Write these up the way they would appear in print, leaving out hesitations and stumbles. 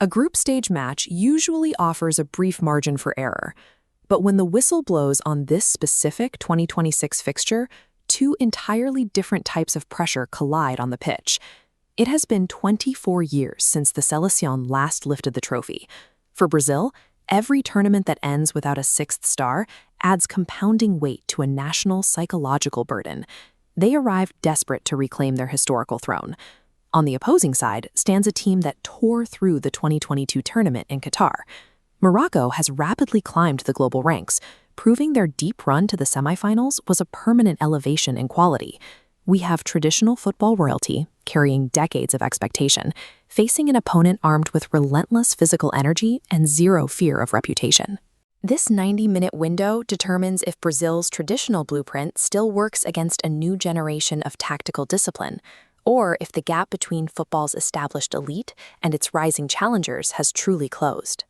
A group stage match usually offers a brief margin for error, but when the whistle blows on this specific 2026 fixture, two entirely different types of pressure collide on the pitch. It has been 24 years since the Seleção last lifted the trophy. For Brazil, every tournament that ends without a sixth star adds compounding weight to a national psychological burden. They arrived desperate to reclaim their historical throne. On the opposing side stands a team that tore through the 2022 tournament in Qatar. Morocco has rapidly climbed the global ranks, proving their deep run to the semifinals was a permanent elevation in quality. We have traditional football royalty, carrying decades of expectation, facing an opponent armed with relentless physical energy and zero fear of reputation. This 90-minute window determines if Brazil's traditional blueprint still works against a new generation of tactical discipline, or if the gap between football's established elite and its rising challengers has truly closed.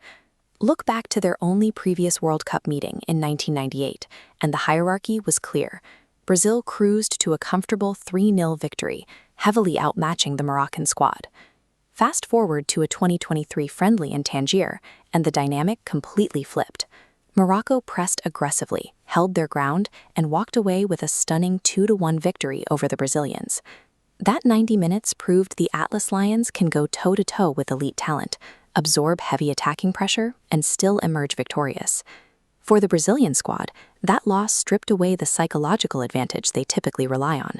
Look back to their only previous World Cup meeting in 1998, and the hierarchy was clear. Brazil cruised to a comfortable 3-0 victory, heavily outmatching the Moroccan squad. Fast forward to a 2023 friendly in Tangier, and the dynamic completely flipped. Morocco pressed aggressively, held their ground, and walked away with a stunning 2-1 victory over the Brazilians. That 90 minutes proved the Atlas Lions can go toe-to-toe with elite talent, absorb heavy attacking pressure, and still emerge victorious. For the Brazilian squad, that loss stripped away the psychological advantage they typically rely on.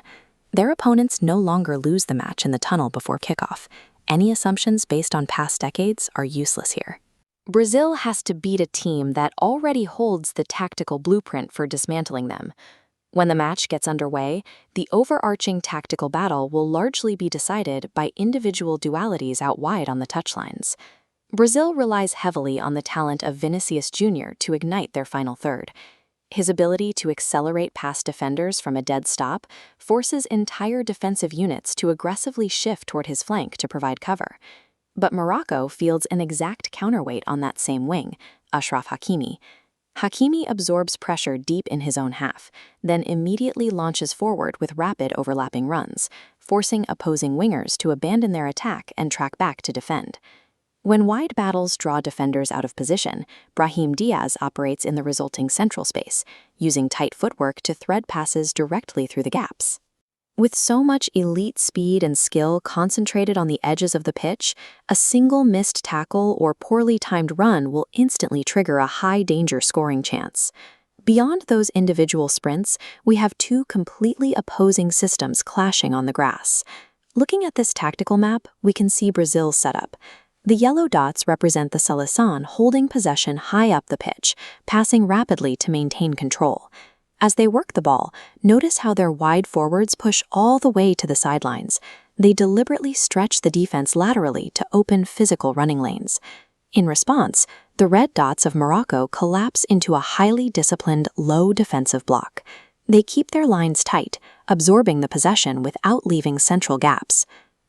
Their opponents no longer lose the match in the tunnel before kickoff. Any assumptions based on past decades are useless here. Brazil has to beat a team that already holds the tactical blueprint for dismantling them. When the match gets underway, the overarching tactical battle will largely be decided by individual dualities out wide on the touchlines. Brazil relies heavily on the talent of Vinicius Jr. to ignite their final third. His ability to accelerate past defenders from a dead stop forces entire defensive units to aggressively shift toward his flank to provide cover. But Morocco fields an exact counterweight on that same wing, Achraf Hakimi. Hakimi absorbs pressure deep in his own half, then immediately launches forward with rapid overlapping runs, forcing opposing wingers to abandon their attack and track back to defend. When wide battles draw defenders out of position, Brahim Diaz operates in the resulting central space, using tight footwork to thread passes directly through the gaps. With so much elite speed and skill concentrated on the edges of the pitch, a single missed tackle or poorly timed run will instantly trigger a high-danger scoring chance. Beyond those individual sprints, we have two completely opposing systems clashing on the grass. Looking at this tactical map, we can see Brazil's setup. The yellow dots represent the Seleção holding possession high up the pitch, passing rapidly to maintain control. As they work the ball, notice how their wide forwards push all the way to the sidelines. They deliberately stretch the defense laterally to open physical running lanes. In response, the red dots of Morocco collapse into a highly disciplined, low defensive block. They keep their lines tight, absorbing the possession without leaving central gaps.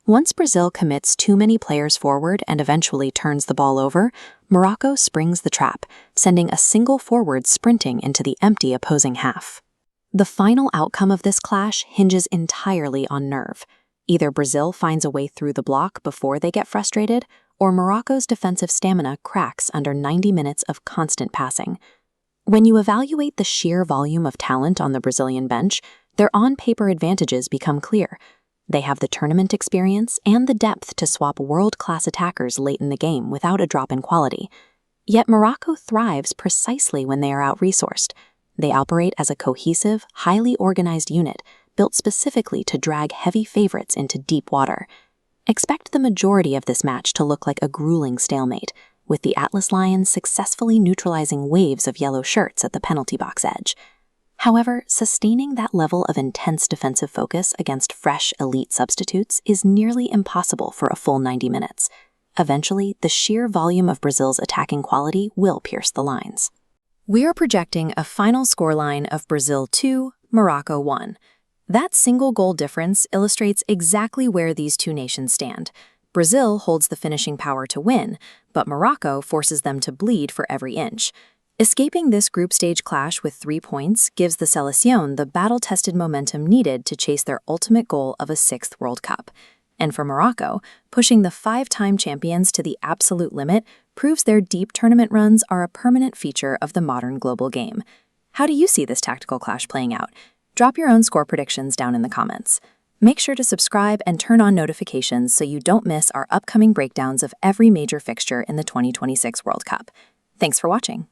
Once Brazil commits too many players forward and eventually turns the ball over, Morocco springs the trap, sending a single forward sprinting into the empty opposing half. The final outcome of this clash hinges entirely on nerve. Either Brazil finds a way through the block before they get frustrated, or Morocco's defensive stamina cracks under 90 minutes of constant passing. When you evaluate the sheer volume of talent on the Brazilian bench, their on-paper advantages become clear. They have the tournament experience and the depth to swap world-class attackers late in the game without a drop in quality. Yet Morocco thrives precisely when they are out-resourced. They operate as a cohesive, highly organized unit, built specifically to drag heavy favorites into deep water. Expect the majority of this match to look like a grueling stalemate, with the Atlas Lions successfully neutralizing waves of yellow shirts at the penalty box edge. However, sustaining that level of intense defensive focus against fresh, elite substitutes is nearly impossible for a full 90 minutes. Eventually, the sheer volume of Brazil's attacking quality will pierce the lines. We are projecting a final scoreline of Brazil 2, Morocco 1. That single goal difference illustrates exactly where these two nations stand. Brazil holds the finishing power to win, but Morocco forces them to bleed for every inch. Escaping this group stage clash with 3 points gives the Seleção the battle-tested momentum needed to chase their ultimate goal of a 6th World Cup. And for Morocco, pushing the 5-time champions to the absolute limit proves their deep tournament runs are a permanent feature of the modern global game. How do you see this tactical clash playing out? Drop your own score predictions down in the comments. Make sure to subscribe and turn on notifications so you don't miss our upcoming breakdowns of every major fixture in the 2026 World Cup. Thanks for watching.